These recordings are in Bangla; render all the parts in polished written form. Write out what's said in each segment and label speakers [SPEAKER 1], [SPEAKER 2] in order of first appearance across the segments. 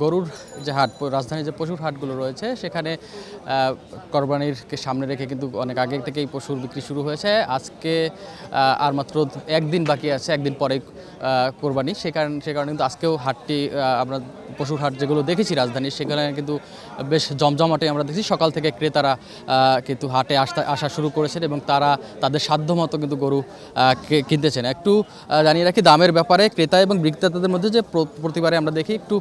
[SPEAKER 1] গরুর যে হাট, রাজধানীর যে পশুর হাটগুলো রয়েছে সেখানে কোরবানিরকে সামনে রেখে কিন্তু অনেক আগে থেকেই পশুর বিক্রি শুরু হয়েছে। আজকে আর মাত্র একদিন বাকি আছে, একদিন পরে কোরবানি। সে কারণে কিন্তু আজকেও হাটটি আমরা পশুর হাট যেগুলো দেখেছি রাজধানীর, সেখানে কিন্তু বেশ জমজমাটে আমরা দেখছি। সকাল থেকে ক্রেতারা কিন্তু হাটে আসা শুরু করেছেন এবং তারা তাদের সাধ্যমতো কিন্তু গরু কিনতেছেন। একটু জানিয়ে রাখি দামের ব্যাপারে ক্রেতা এবং বিক্রেতাদের মধ্যে যে প্রতিবারে আমরা দেখি একটু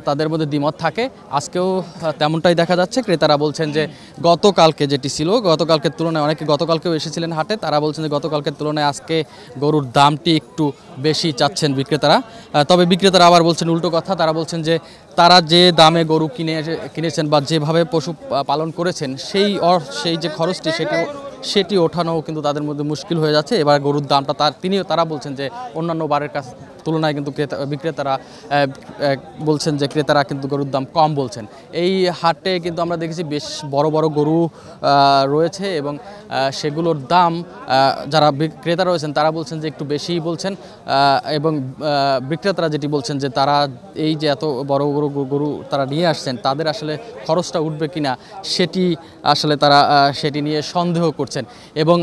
[SPEAKER 1] তাদের মধ্যে দ্বিমত থাকে, আজকেও তেমনটাই দেখা যাচ্ছে। ক্রেতারা বলছেন যে গতকালকে যেটি ছিল, গতকালকের তুলনায় অনেকে গতকালকেও এসেছিলেন হাটে, তারা বলছেন যে গতকালকের তুলনায় আজকে গরুর দামটি একটু বেশি চাচ্ছেন বিক্রেতারা। তবে বিক্রেতারা আবার বলছেন উল্টো কথা, তারা বলছেন যে তারা যে দামে গরু কিনেছেন বা যেভাবে পশু পালন করেছেন সেই যে খরচটি সেটি ওঠানো কিন্তু তাদের মধ্যে মুশকিল হয়ে যাচ্ছে। এবার গরুর দামটা তারা বলছেন যে অন্যান্য বারের তুলনায় কিন্তু বিক্রেতারা বলছেন যে ক্রেতারা কিন্তু গরুর দাম কম বলছেন। এই হাটে কিন্তু আমরা দেখেছি বেশ বড় বড় গরু রয়েছে এবং সেগুলোর দাম যারা ক্রেতা রয়েছেন তারা বলছেন যে একটু বেশিই বলছেন এবং বিক্রেতারা যেটি বলছেন যে তারা এই যে এত বড় বড় গরু তারা নিয়ে আসছেন, তাদের আসলে খরচটা উঠবে কিনা সেটি আসলে তারা সেটি নিয়ে সন্দেহ করছেন। এবং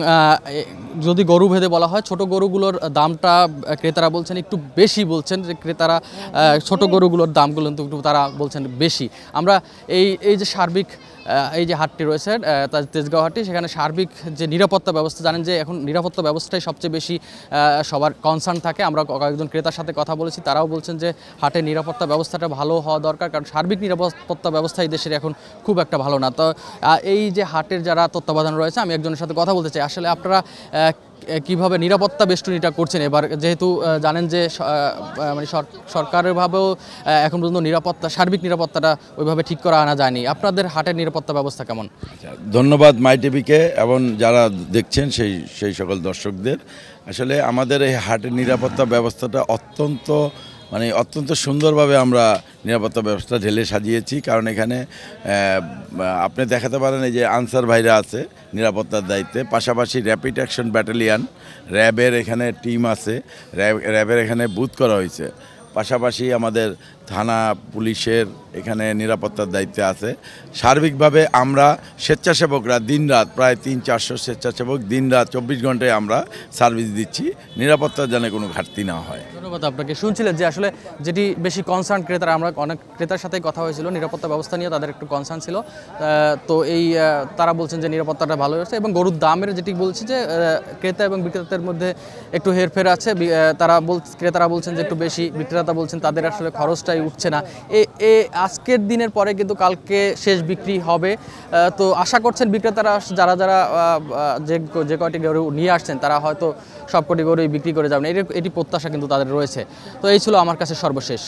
[SPEAKER 1] যদি গরু ভেদে বলা হয়, ছোট গরুগুলোর দামটা ক্রেতারা বলছেন একটু বেশি বলছেন, যে ক্রেতারা ছোট গরুগুলোর দামগুলো কিন্তু তারা বলছেন বেশি। আমরা এই যে সার্বিক এই যে হাটটি রয়েছে তেজগাঁও হাটটি, সেখানে সার্বিক যে নিরাপত্তা ব্যবস্থা, জানেন যে এখন নিরাপত্তা ব্যবস্থাটাই সবচেয়ে বেশি সবার কনসার্ন থাকে। আমরা কয়েকজন ক্রেতার সাথে কথা বলেছি, তারাও বলছেন যে হাটের নিরাপত্তা ব্যবস্থাটা ভালো হওয়া দরকার, কারণ সার্বিক নিরাপত্তা ব্যবস্থা এই দেশের এখন খুব একটা ভালো না। তো এই যে হাটের যারা তত্ত্বাবধান রয়েছে, আমি একজনের সাথে কথা বলতে চাই, আসলে আপনারা কিভাবে নিরাপত্তা বেষ্টনীটা করছেন এবার, যেহেতু জানেন যে মানে সরকারের ভাবেও এখন পর্যন্ত সার্বিক নিরাপত্তাটা ওইভাবে ঠিক করা আনা যায়নি। আপনাদের হাটের নিরাপত্তা ব্যবস্থা কেমন?
[SPEAKER 2] ধন্যবাদ মাই টিভিকে এবং যারা দেখছেন সেই সকল দর্শকদের। আসলে আমাদের এই হাটের নিরাপত্তা ব্যবস্থাটা অত্যন্ত সুন্দরভাবে আমরা নিরাপত্তা ব্যবস্থা ঢেলে সাজিয়েছি। কারণ এখানে আপনি দেখাতে পারেন এই যে আনসার ভাইরা আছে নিরাপত্তার দায়িত্বে, পাশাপাশি র্যাপিড অ্যাকশন ব্যাটালিয়ান র্যাবের এখানে টিম আছে, র্যাবের এখানে বুথ করা হয়েছে। পাশাপাশি আমাদের থানা পুলিশের এখানে নিরাপত্তার দায়িত্বে আছে। সার্বিকভাবে আমরা স্বেচ্ছাসেবকরা দিনরাত প্রায় 300-400 স্বেচ্ছাসেবক দিনরাত 24 ঘন্টায় আমরা সার্ভিস দিচ্ছি, নিরাপত্তার যেন কোনো ঘাটতি না হয়।
[SPEAKER 1] ধন্যবাদ আপনাকে। শুনছিলেন যে আসলে যেটি বেশি কনসার্ন ক্রেতারা, আমরা অনেক ক্রেতার সাথেই কথা হয়েছিল, নিরাপত্তা ব্যবস্থা নিয়ে তাদের একটু কনসার্ন ছিল। তো তারা বলছেন যে নিরাপত্তাটা ভালো হয়েছে এবং গরুর দামের যেটি বলছি যে ক্রেতা এবং বিক্রেতাদের মধ্যে একটু হেরফের আছে। ক্রেতারা বলছেন যে একটু বেশি, বিক্রেতা বলছেন তাদের আসলে খরচটাই উঠছে না। আজকের দিনের পরে কিন্তু কালকে শেষ বিক্রি হবে। তো আশা করছেন বিক্রেতারা যারা যে কয়টি গরু নিয়ে আসছেন তারা হয়তো সবকটি গরুই বিক্রি করে যাবেন, এটি প্রত্যাশা কিন্তু তাদের রয়েছে। তো এই ছিল আমার কাছে সর্বশেষ।